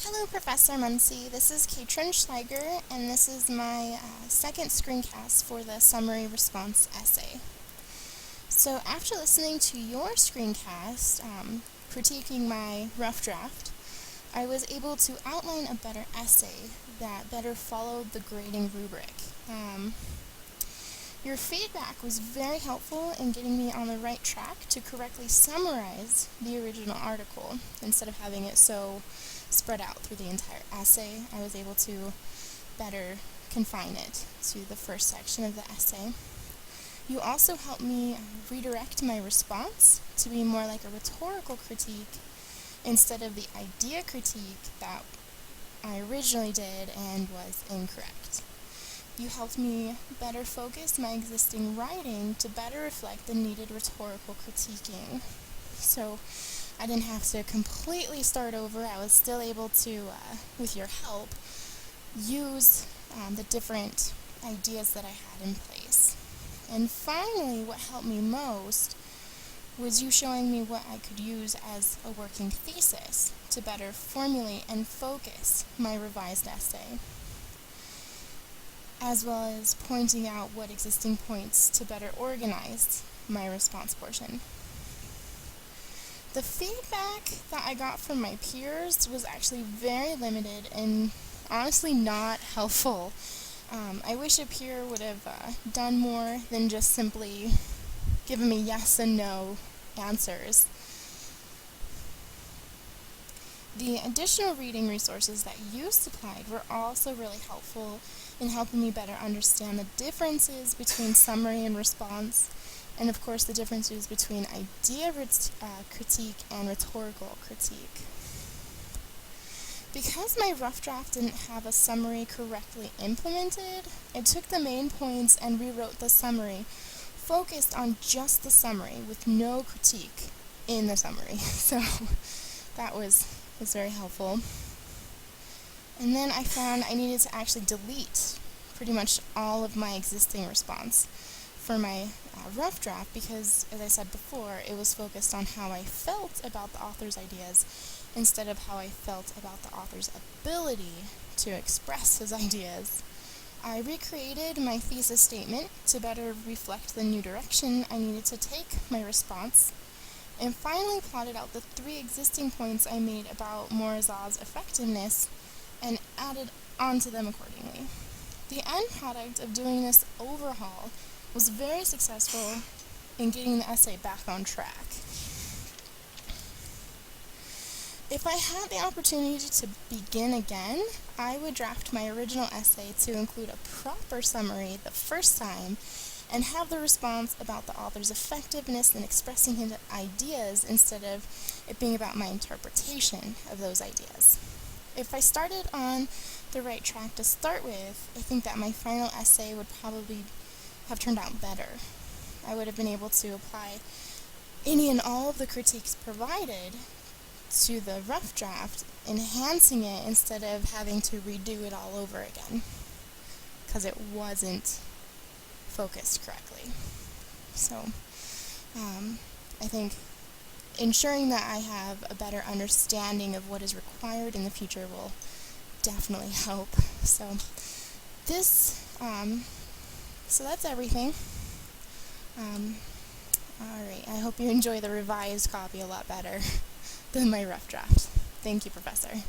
Hello, Professor Muncie. This is Katrin Schleiger, and this is my second screencast for the summary response essay. So after listening to your screencast, critiquing my rough draft, I was able to outline a better essay that better followed the grading rubric. Your feedback was very helpful in getting me on the right track to correctly summarize the original article instead of having it so spread out through the entire essay. I was able to better confine it to the first section of the essay. You also helped me redirect my response to be more like a rhetorical critique instead of the idea critique that I originally did and was incorrect. You helped me better focus my existing writing to better reflect the needed rhetorical critiquing. So I didn't have to completely start over. I was still able to, with your help, use the different ideas that I had in place. And finally, what helped me most was you showing me what I could use as a working thesis to better formulate and focus my revised essay, as well as pointing out what existing points to better organize my response portion. The feedback that I got from my peers was actually very limited and honestly not helpful. I wish a peer would have done more than just simply given me yes and no answers. The additional reading resources that you supplied were also really helpful in helping me better understand the differences between summary and response, and of course the differences between idea critique and rhetorical critique. Because my rough draft didn't have a summary correctly implemented, I took the main points and rewrote the summary, focused on just the summary with no critique in the summary. So that was very helpful. And then I found I needed to actually delete pretty much all of my existing response for my rough draft because, as I said before, it was focused on how I felt about the author's ideas instead of how I felt about the author's ability to express his ideas. I recreated my thesis statement to better reflect the new direction I needed to take my response, and finally plotted out the 3 existing points I made about Morozov's effectiveness and added onto them accordingly. The end product of doing this overhaul was very successful in getting the essay back on track. If I had the opportunity to begin again, I would draft my original essay to include a proper summary the first time and have the response about the author's effectiveness in expressing his ideas instead of it being about my interpretation of those ideas. If I started on the right track to start with, I think that my final essay would probably have turned out better. I would have been able to apply any and all of the critiques provided to the rough draft, enhancing it instead of having to redo it all over again because it wasn't focused correctly. So I think ensuring that I have a better understanding of what is required in the future will definitely help. So that's everything. Alright, I hope you enjoy the revised copy a lot better than my rough draft. Thank you, Professor.